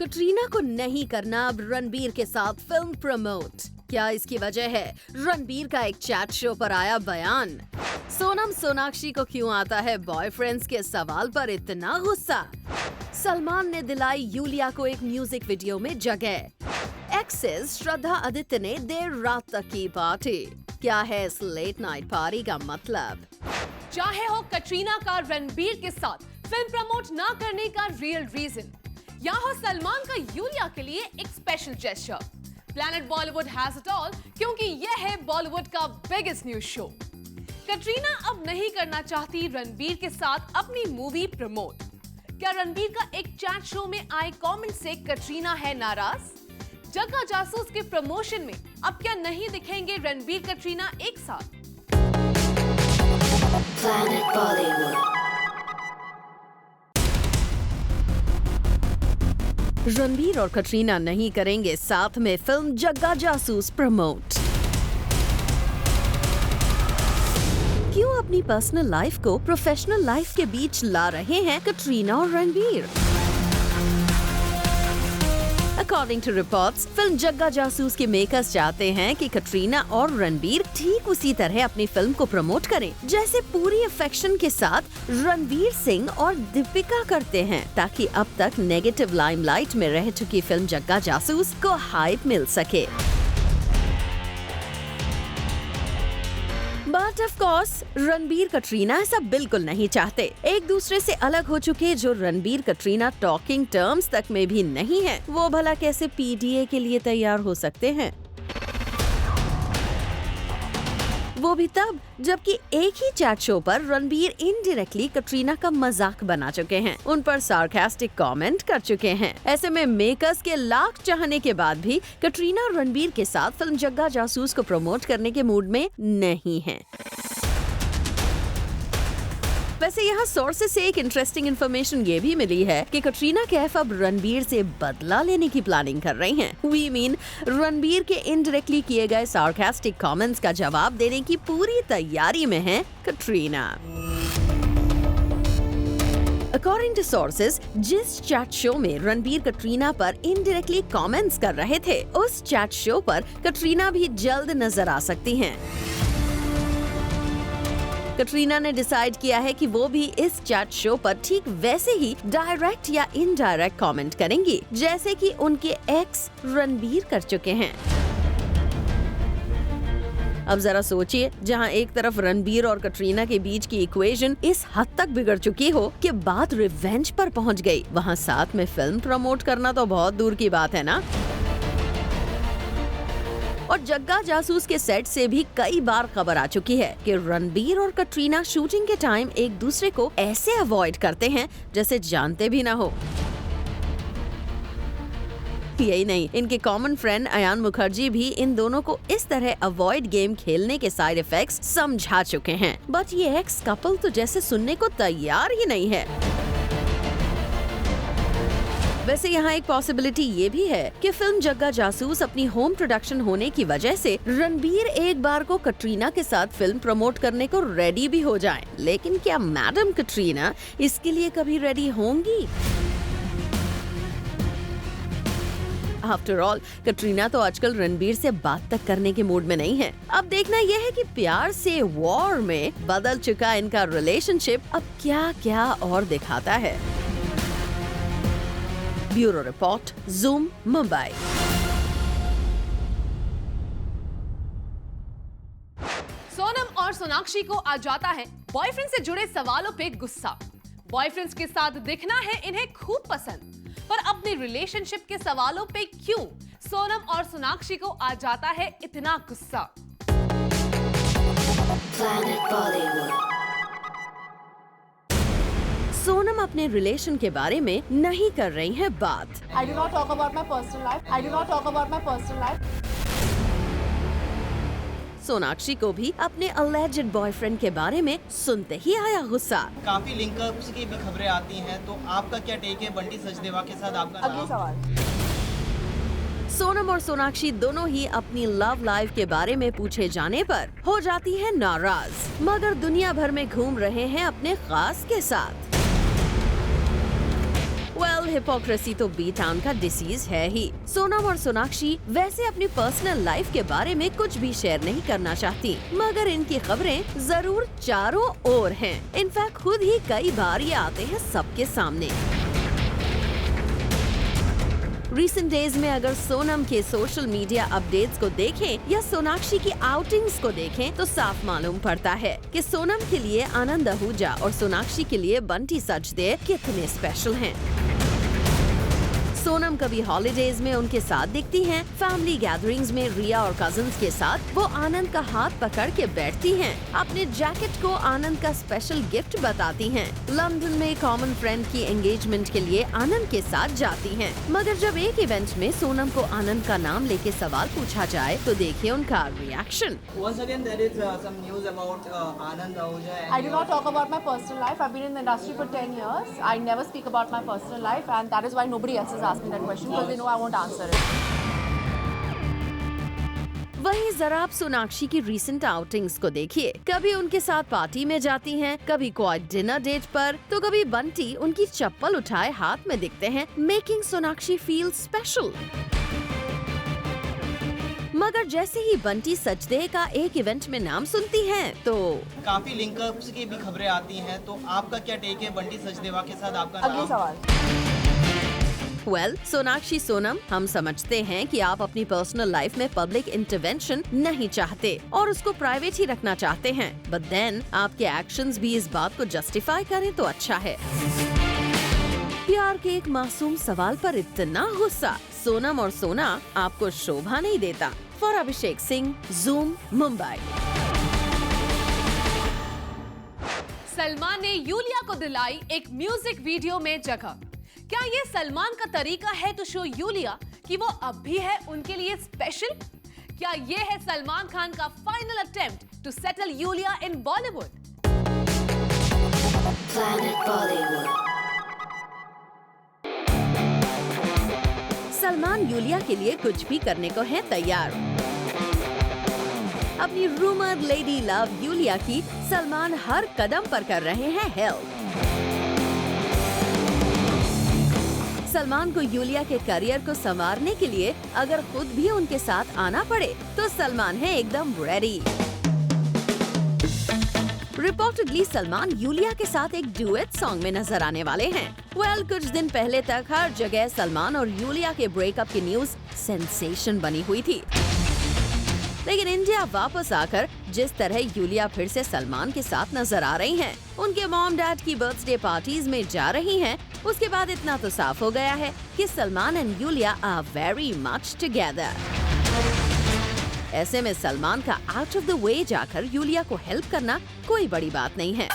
कटरीना को नहीं करना अब रणबीर के साथ फिल्म प्रमोट। क्या इसकी वजह है रणबीर का एक चैट शो पर आया बयान? सोनम सोनाक्षी को क्यों आता है बॉयफ्रेंड्स के सवाल पर इतना गुस्सा? सलमान ने दिलाई यूलिया को एक म्यूजिक वीडियो में जगह। एक्सेस श्रद्धा आदित्य ने देर रात तक की पार्टी। क्या है इस लेट नाइट पार्टी का मतलब? चाहे हो कटरीना का रणबीर के साथ फिल्म प्रमोट ना करने का रियल रीजन, या हो सलमान का यूलिया के लिए एक special gesture. Planet Bollywood has it all, क्योंकि यह है बॉलीवुड का बिगेस्ट न्यूज शो। कटरीना अब नहीं करना चाहती रणबीर के साथ अपनी मूवी प्रमोट। क्या रणबीर का एक चैट शो में आए कमेंट से कटरीना है नाराज? जग्गा जासूस के प्रमोशन में अब क्या नहीं दिखेंगे रणबीर कटरीना एक साथ? Planet Bollywood. रणबीर और कटरीना नहीं करेंगे साथ में फिल्म जग्गा जासूस प्रमोट। क्यों अपनी पर्सनल लाइफ को प्रोफेशनल लाइफ के बीच ला रहे हैं कटरीना और Ranbir? According to reports, film Jagga Jasoos के मेकर्स चाहते हैं कि कटरीना और रणबीर ठीक उसी तरह अपनी फिल्म को प्रमोट करें जैसे पूरी अफेक्शन के साथ रणवीर सिंह और दीपिका करते हैं, ताकि अब तक नेगेटिव लाइमलाइट में रह चुकी फिल्म जग्गा जासूस को हाइप मिल सके। But of course Ranbir Katrina ऐसा बिल्कुल नहीं चाहते। एक दूसरे से अलग हो चुके जो रणबीर कटरीना टॉकिंग टर्म्स तक में भी नहीं है, वो भला कैसे पीडीए के लिए तैयार हो सकते हैं? वो भी तब जबकि एक ही चैट शो पर रणबीर इनडायरेक्टली कटरीना का मजाक बना चुके हैं, उन पर सार्कास्टिक कमेंट कर चुके हैं। ऐसे में मेकर्स के लाख चाहने के बाद भी कटरीना और रणबीर के साथ फिल्म जग्गा जासूस को प्रमोट करने के मूड में नहीं हैं। वैसे यहाँ सोर्सेस से एक इंटरेस्टिंग इन्फॉर्मेशन ये भी मिली है कि कटरीना कैफ अब रणबीर से बदला लेने की प्लानिंग कर रही हैं। वी मीन रणबीर के इनडायरेक्टली किए गए सार्कास्टिक कमेंट्स का जवाब देने की पूरी तैयारी में है कटरीना। अकॉर्डिंग टू सोर्सेस, जिस चैट शो में रणबीर कटरीना पर इनडायरेक्टली कमेंट्स कर रहे थे, उस चैट शो पर कटरीना भी जल्द नजर आ सकती हैं। कटरीना ने डिसाइड किया है कि वो भी इस चैट शो पर ठीक वैसे ही डायरेक्ट या इनडायरेक्ट कमेंट करेंगी जैसे कि उनके एक्स रणबीर कर चुके हैं। अब जरा सोचिए, जहां एक तरफ रणबीर और कटरीना के बीच की इक्वेशन इस हद तक बिगड़ चुकी हो कि बात रिवेंज पर पहुंच गई, वहां साथ में फिल्म प्रमोट करना तो बहुत दूर की बात है ना। और जग्गा जासूस के सेट से भी कई बार खबर आ चुकी है कि रणबीर और कटरीना शूटिंग के टाइम एक दूसरे को ऐसे अवॉइड करते हैं जैसे जानते भी ना हो। यही नहीं, इनके कॉमन फ्रेंड अयान मुखर्जी भी इन दोनों को इस तरह अवॉइड गेम खेलने के साइड इफेक्ट्स समझा चुके हैं। बट ये एक्स कपल तो जैसे सुनने को तैयार ही नहीं है। वैसे यहाँ एक पॉसिबिलिटी ये भी है कि फिल्म जग्गा जासूस अपनी होम प्रोडक्शन होने की वजह से रणबीर एक बार को कटरीना के साथ फिल्म प्रमोट करने को रेडी भी हो जाएं। लेकिन क्या मैडम कटरीना इसके लिए कभी रेडी होंगी? आफ्टर ऑल, कटरीना तो आजकल रणबीर से बात तक करने के मूड में नहीं है। अब देखना यह है कि प्यार से वॉर में बदल चुका इनका रिलेशनशिप अब क्या क्या और दिखाता है। Bureau report, zoom, Mumbai. Sonam और सोनाक्षी को आ जाता है बॉयफ्रेंड से जुड़े सवालों पे गुस्सा। बॉयफ्रेंड्स के साथ दिखना है इन्हें खूब पसंद, पर अपने रिलेशनशिप के सवालों पे क्यों सोनम और सोनाक्षी को आ जाता है इतना गुस्सा? Planet Bollywood. सोनम अपने रिलेशन के बारे में नहीं कर रही हैं बात। I do not talk about my personal life. I do not talk about my personal life. Sonakshi को भी अपने अलेज्ड बॉयफ्रेंड के बारे में सुनते ही आया गुस्सा। काफी लिंकअप्स की भी खबरें आती हैं, तो आपका क्या टेक है बंटी सचदेवा के साथ? आपका अगले नाम? सवाल। सोनम और सोनाक्षी दोनों ही अपनी लव लाइफ के बारे में पूछे जाने पर हो जाती है नाराज, मगर दुनिया भर में घूम रहे हैं अपने खास के साथ। वेल, हिपोक्रेसी तो बी टाउन का डिसीज है ही। सोनम और सोनाक्षी वैसे अपनी पर्सनल लाइफ के बारे में कुछ भी शेयर नहीं करना चाहती, मगर इनकी खबरें जरूर चारों ओर हैं। इनफैक्ट खुद ही कई बार ये आते हैं सबके सामने। रिसेंट डेज में अगर सोनम के सोशल मीडिया अपडेट्स को देखें या सोनाक्षी की आउटिंग्स को देखें तो साफ मालूम पड़ता है कि सोनम के लिए आनंद आहूजा और सोनाक्षी के लिए बंटी सचदेव कितने स्पेशल हैं। सोनम कभी हॉलीडेज में उनके साथ दिखती हैं, फैमिली गैदरिंग्स में रिया और कजिन्स के साथ वो आनंद का हाथ पकड़ के बैठती हैं, अपने जैकेट को आनंद का स्पेशल गिफ्ट बताती हैं, लंदन में कॉमन फ्रेंड की एंगेजमेंट के लिए आनंद के साथ जाती हैं। मगर जब एक इवेंट में सोनम को आनंद का नाम लेके सवाल पूछा जाए तो देखिए उनका reaction. Once again, there is some news about Anand Ahuja. I do not talk about my personal life. I've been in the industry for 10 years. I never speak about my personal life, and that is why nobody else has asked me that question, because they know I won't answer it. वहीं जरा आप सोनाक्षी की recent outings को देखिए। कभी उनके साथ party में जाती हैं, कभी क्वाइट डिनर डेट पर, तो कभी बंटी उनकी चप्पल उठाए हाथ में दिखते हैं, मेकिंग सोनाक्षी फील स्पेशल। मगर जैसे ही बंटी सचदेव का एक इवेंट में नाम सुनती हैं, तो काफी लिंकअप्स की भी खबरें आती हैं, तो आपका क्या टेक है बंटी सचदेवा के साथ आपका अगले नाम? सवाल। वेल, सोनाक्षी सोनम, हम समझते हैं कि आप अपनी पर्सनल लाइफ में पब्लिक इंटरवेंशन नहीं चाहते और उसको प्राइवेट ही रखना चाहते हैं, बट देन आपके एक्शंस भी इस बात को जस्टिफाई करें तो अच्छा है। प्यार के एक मासूम सवाल पर इतना गुस्सा, सोनम और सोना आपको शोभा नहीं देता। For Abhishek Singh, zoom, Mumbai. सलमान ने यूलिया को दिलाई एक म्यूजिक वीडियो में जगह। क्या ये सलमान का तरीका है टू शो यूलिया कि वो अब भी है उनके लिए स्पेशल? क्या ये है सलमान खान का final attempt to settle Yulia in Bollywood? Planet Bollywood. Salman Yulia के लिए कुछ भी करने को है तैयार। अपनी रूमर लेडी लव यूलिया की सलमान हर कदम पर कर रहे हैं हेल्प। सलमान को यूलिया के करियर को संवारने के लिए अगर खुद भी उनके साथ आना पड़े तो सलमान है एकदम रेडी। रिपोर्टेडली सलमान यूलिया के साथ एक डुएट सॉन्ग में नजर आने वाले हैं। वेल, कुछ दिन पहले तक हर जगह सलमान और यूलिया के ब्रेकअप की न्यूज सेंसेशन बनी हुई थी, लेकिन इंडिया वापस आकर जिस तरह यूलिया फिर से सलमान के साथ नजर आ रही हैं, उनके मॉम डैड की बर्थडे पार्टीज में जा रही हैं, उसके बाद इतना तो साफ हो गया है कि Salman and Yulia are very much together. ऐसे में सलमान का आउट ऑफ द वे जाकर यूलिया को हेल्प करना कोई बड़ी बात नहीं है।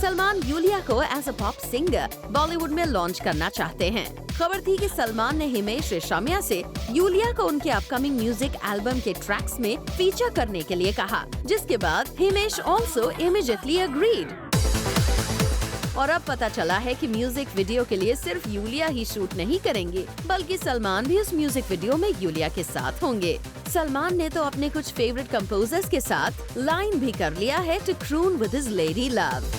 सलमान यूलिया को as a pop singer Bollywood में लॉन्च करना चाहते हैं। खबर थी कि सलमान ने हिमेश रेशमिया से यूलिया को उनके अपकमिंग म्यूजिक एल्बम के ट्रैक्स में फीचर करने के लिए कहा, जिसके बाद हिमेश ऑल्सो इमीडिएटली अग्रीड। और अब पता चला है कि म्यूजिक वीडियो के लिए सिर्फ यूलिया ही शूट नहीं करेंगे, बल्कि सलमान भी उस म्यूजिक वीडियो में यूलिया के साथ होंगे। सलमान ने तो अपने कुछ फेवरेट कंपोजर्स के साथ लाइन भी कर लिया है to croon with his lady love.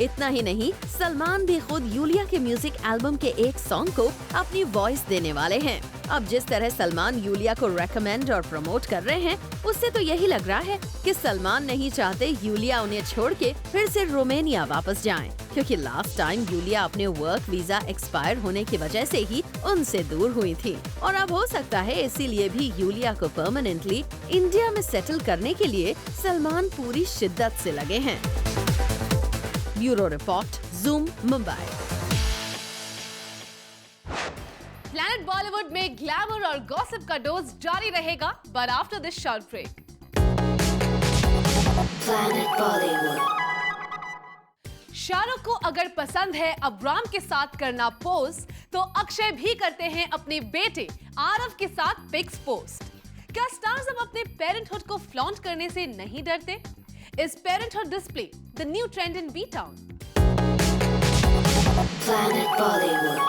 इतना ही नहीं, सलमान भी खुद यूलिया के म्यूजिक एल्बम के एक सॉन्ग को अपनी वॉइस देने वाले हैं। अब जिस तरह सलमान यूलिया को रेकमेंड और प्रमोट कर रहे हैं, उससे तो यही लग रहा है कि सलमान नहीं चाहते यूलिया उन्हें छोड़ के फिर से रोमानिया वापस जाएं, क्योंकि लास्ट टाइम यूलिया अपने वर्क वीजा एक्सपायर होने की वजह से ही उनसे दूर हुई थी, और अब हो सकता है इसीलिए भी यूलिया को परमानेंटली इंडिया में सेटल करने के लिए सलमान पूरी शिद्दत से लगे हैं। Bureau report, zoom, Mumbai. Planet Bollywood में ग्लैमर और गॉसिप का डोज जारी रहेगा, but after this short break. Planet Bollywood. Shahrukh को अगर पसंद है अब्राम के साथ करना पोस्ट, तो अक्षय भी करते हैं अपने बेटे आरव के साथ पिक्स पोस्ट। क्या स्टार्स अब अपने पेरेंटहुड को फ्लॉन्ट करने से नहीं डरते? Is parenthood display the new trend in B-Town? Planet Bollywood.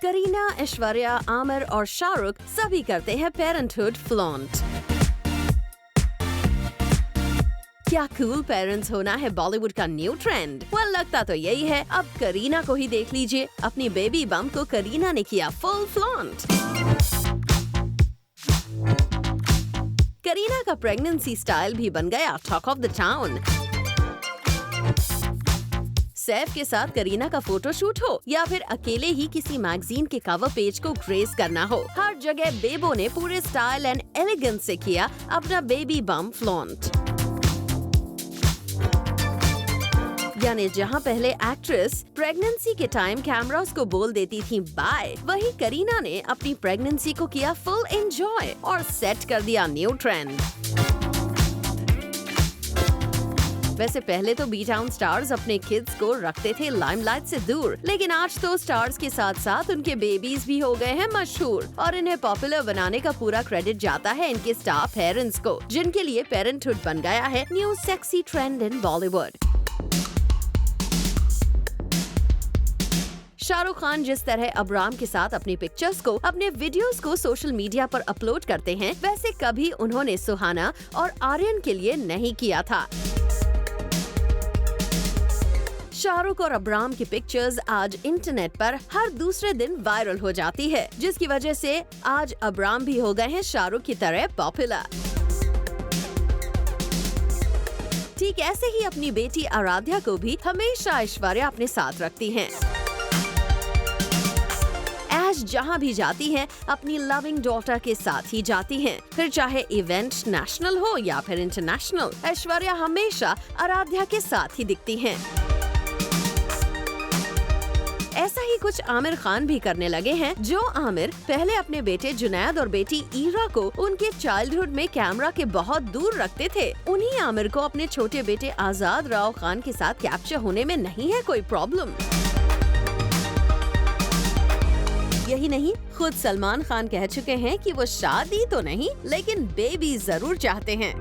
Kareena, Aishwarya, Aamir और शाहरुख सभी करते हैं पेरेंटहुड फ्लॉन्ट। क्या कूल पेरेंट्स होना है बॉलीवुड का न्यू ट्रेंड? वेल, लगता तो यही है। अब करीना को ही देख लीजिए, अपनी बेबी बम्प को करीना ने किया फुल फ्लॉन्ट। करीना का प्रेगनेंसी स्टाइल भी बन गया talk of the town. Saif के साथ करीना का फोटोशूट हो या फिर अकेले ही किसी मैगजीन के कवर पेज को ग्रेस करना हो, हर जगह बेबो ने पूरे स्टाइल एंड एलिगेंस से किया अपना बेबी बम्प फ्लॉन्ट। यानी जहां पहले एक्ट्रेस प्रेगनेंसी के टाइम कैमरास को बोल देती थी बाय, वही करीना ने अपनी प्रेगनेंसी को किया फुल एंजॉय और सेट कर दिया न्यू ट्रेंड। वैसे पहले तो बी टाउन स्टार्स अपने किड्स को रखते थे लाइमलाइट से दूर, लेकिन आज तो स्टार्स के साथ साथ उनके बेबीज भी हो गए हैं मशहूर और इन्हें पॉपुलर बनाने का पूरा क्रेडिट जाता है इनके स्टार पेरेंट्स को, जिनके लिए पेरेंटहुड बन गया है न्यू सेक्सी ट्रेंड इन बॉलीवुड। शाहरुख खान जिस तरह अब्राम के साथ अपनी पिक्चर्स को, अपने वीडियोस को सोशल मीडिया पर अपलोड करते हैं, वैसे कभी उन्होंने सुहाना और आर्यन के लिए नहीं किया था। शाहरुख और अब्राम की पिक्चर्स आज इंटरनेट पर हर दूसरे दिन वायरल हो जाती है, जिसकी वजह से आज अब्राम भी हो गए हैं शाहरुख की तरह पॉपुलर। ठीक ऐसे ही अपनी बेटी आराध्या को भी हमेशा ऐश्वर्या अपने साथ रखती हैं। ऐश जहां भी जाती हैं, अपनी लविंग डॉटर के साथ ही जाती हैं, फिर चाहे इवेंट नेशनल हो या फिर इंटरनेशनल, ऐश्वर्या हमेशा आराध्या के साथ ही दिखती हैं। ऐसा ही कुछ आमिर खान भी करने लगे हैं। जो आमिर पहले अपने बेटे जुनैद और बेटी ईरा को उनके चाइल्डहुड में कैमरा के बहुत दूर रखते थे, उन्हीं आमिर को अपने छोटे बेटे आजाद राव खान के साथ कैप्चर होने में नहीं है कोई प्रॉब्लम। यही नहीं, खुद सलमान खान कह चुके हैं कि वो शादी तो नहीं लेकिन बेबी जरूर चाहते हैं।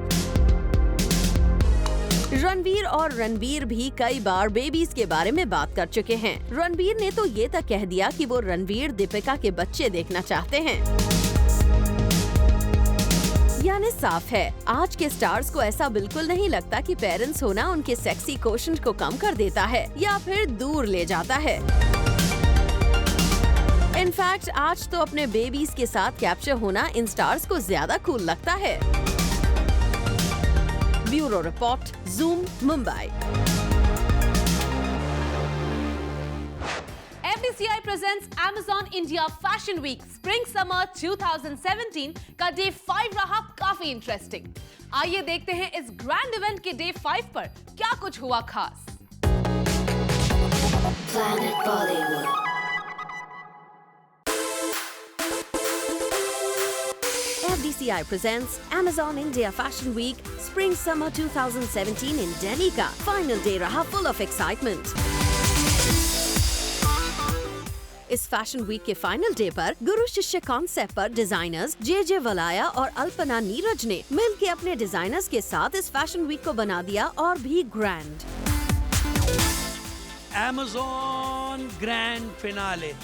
रणवीर और रणबीर भी कई बार बेबीज के बारे में बात कर चुके हैं। रणबीर ने तो ये तक कह दिया कि वो रणवीर दीपिका के बच्चे देखना चाहते हैं। यानी साफ है, आज के स्टार्स को ऐसा बिल्कुल नहीं लगता कि पेरेंट्स होना उनके सेक्सी कोशंट को कम कर देता है या फिर दूर ले जाता है। इनफैक्ट आज तो अपने बेबीज के साथ कैप्चर होना इन स्टार्स को ज्यादा कूल लगता है। Bureau report, Zoom, Mumbai। FDCI presents Amazon India Fashion Week Spring Summer 2017 का डे 5 रहा काफी इंटरेस्टिंग। आइए देखते हैं इस ग्रैंड इवेंट के डे 5 पर क्या कुछ हुआ खास। Planet Bollywood. FDCI presents Amazon India Fashion Week Spring Summer 2017 in Delhi का फाइनल डे रहा फुल ऑफ एक्साइटमेंट। इस फैशन वीक के फाइनल डे पर गुरु शिष्य कॉन्सेप्ट पर डिजाइनर्स जे वलाया और अल्पना नीरज ने मिलकर अपने डिजाइनर्स के साथ इस फैशन वीक को बना दिया और भी grand. Amazon Grand Finale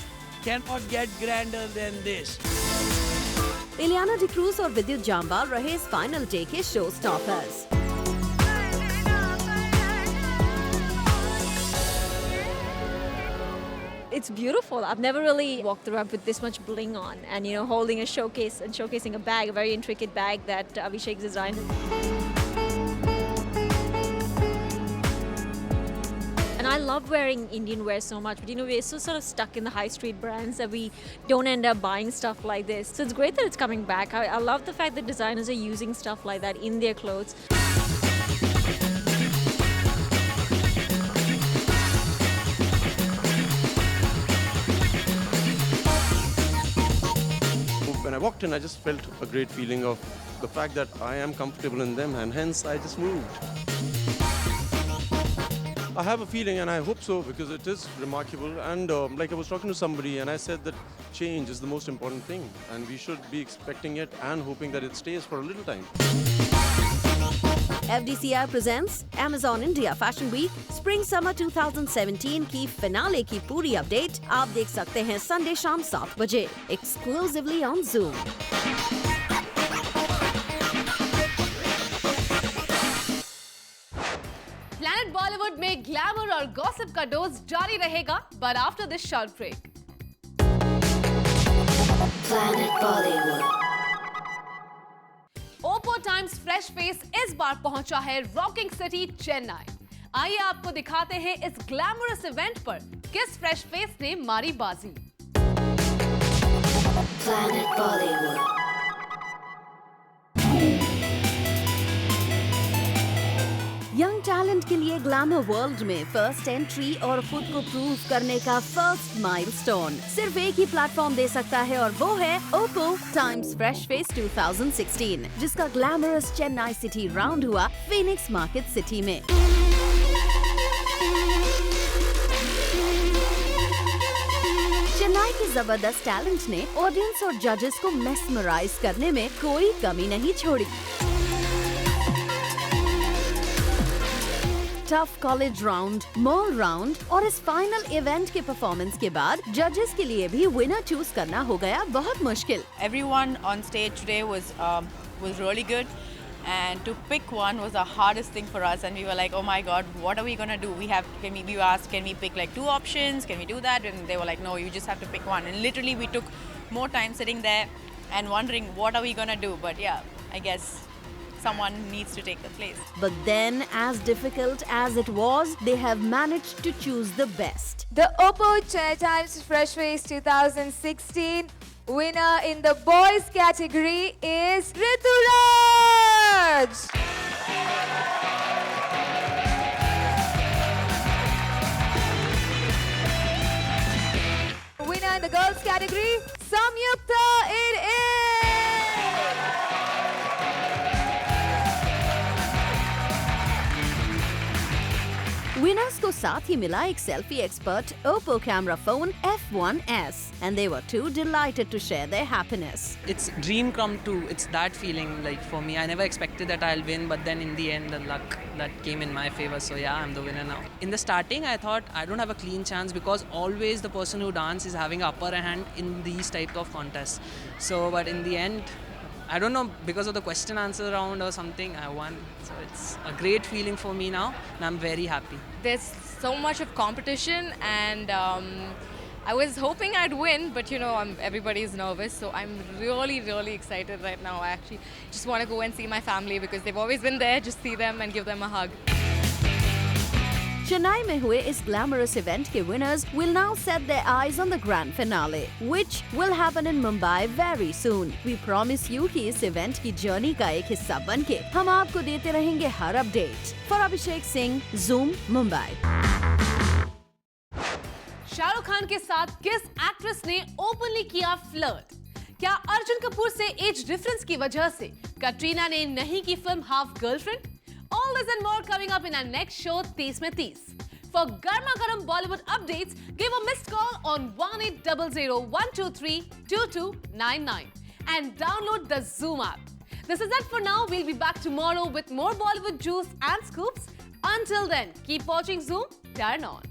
cannot get grander than this. Ileana D'Cruz और विद्युत जामवाल रहे इस फाइनल डे के show stoppers. It's beautiful. I've never really walked around with this much bling on, and holding a showcase and showcasing a bag, a very intricate bag that Abhishek designed. And I love wearing Indian wear so much, but we're so sort of stuck in the high street brands that we don't end up buying stuff like this. So it's great that it's coming back. I love the fact that designers are using stuff like that in their clothes. When I walked in, I just felt a great feeling of the fact that I am comfortable in them, and hence I just moved. I have a feeling, and I hope so, because it is remarkable. And like I was talking to somebody, and I said that change is the most important thing, and we should be expecting it and hoping that it stays for a little time. FDCI presents Amazon India Fashion Week Spring Summer 2017 की finale की पूरी update आप देख सकते हैं Sunday शाम 7 बजे exclusively on Zoom। Bollywood में ग्लैमर और गॉसिप का डोज जारी रहेगा, but after this short break. Planet Bollywood. Oppo Times fresh face इस बार पहुंचा है रॉकिंग सिटी चेन्नई। आइए आपको दिखाते हैं इस ग्लैमरस इवेंट पर किस फ्रेश फेस ने मारी बाजी। Planet Bollywood. यंग टैलेंट के लिए ग्लैमर वर्ल्ड में फर्स्ट एंट्री और खुद को प्रूव करने का फर्स्ट माइलस्टोन सिर्फ एक ही प्लेटफॉर्म दे सकता है, और वो है ओप्पो टाइम्स फ्रेश फेस 2016, जिसका ग्लैमरस चेन्नई सिटी राउंड हुआ फीनिक्स मार्केट सिटी में। चेन्नई के जबरदस्त टैलेंट ने ऑडियंस और जजेस को मेस्मराइज करने में कोई कमी नहीं छोड़ी। Tough college round, mall round और इस फाइनल इवेंट के परफॉर्मेंस के बाद जजेस के लिए भी विनर चूज करना हो गया बहुत मुश्किल। Everyone on stage today was really good, and to pick one was the hardest thing for us. And we were like, oh my God, what are we gonna do? We asked, can we pick like 2 options? Can we do that? And they were like, no, you just have to pick one. And literally, we took more time sitting there and wondering what are we gonna do. But yeah, I guess someone needs to take the place. But then, as difficult as it was, they have managed to choose the best. The Oppo Times Fresh Face 2016 winner in the boys category is Rituraj. Winner in the girls category, Samyukta it is. Winners को साथ ही मिला एक selfie expert Oppo camera phone F1s, and they were too delighted to share their happiness. It's dream come true. It's that feeling like for me. I never expected that I'll win, but then in the end, the luck that came in my favor. So yeah, I'm the winner now. In the starting, I thought I don't have a clean chance because always the person who dances is having an upper hand in these type of contests. So, but in the end, I don't know, because of the question answer round or something, I won. So it's a great feeling for me now, and I'm very happy. There's so much of competition, and I was hoping I'd win, but you know, everybody is nervous, so I'm really, really excited right now. I actually just want to go and see my family because they've always been there. Just see them and give them a hug. Chennai में हुए इस glamorous event के winners will now set their eyes on the grand finale, which will happen in Mumbai very soon. We promise you कि इस event की journey का एक हिस्सा बनके हम आपको देते रहेंगे हर update. For Abhishek Singh, Zoom, Mumbai. Shahrukh Khan के साथ किस एक्ट्रेस ने ओपनली किया फ्लर्ट? क्या अर्जुन कपूर से एज डिफरेंस की वजह से कटरीना ने नहीं की film half girlfriend? All this and more coming up in our next show, 30 में 30. For Garma Garam Bollywood updates, give a missed call on 1800-123-2299 and download the Zoom app. This is it for now. We'll be back tomorrow with more Bollywood juice and scoops. Until then, keep watching Zoom. Turn on.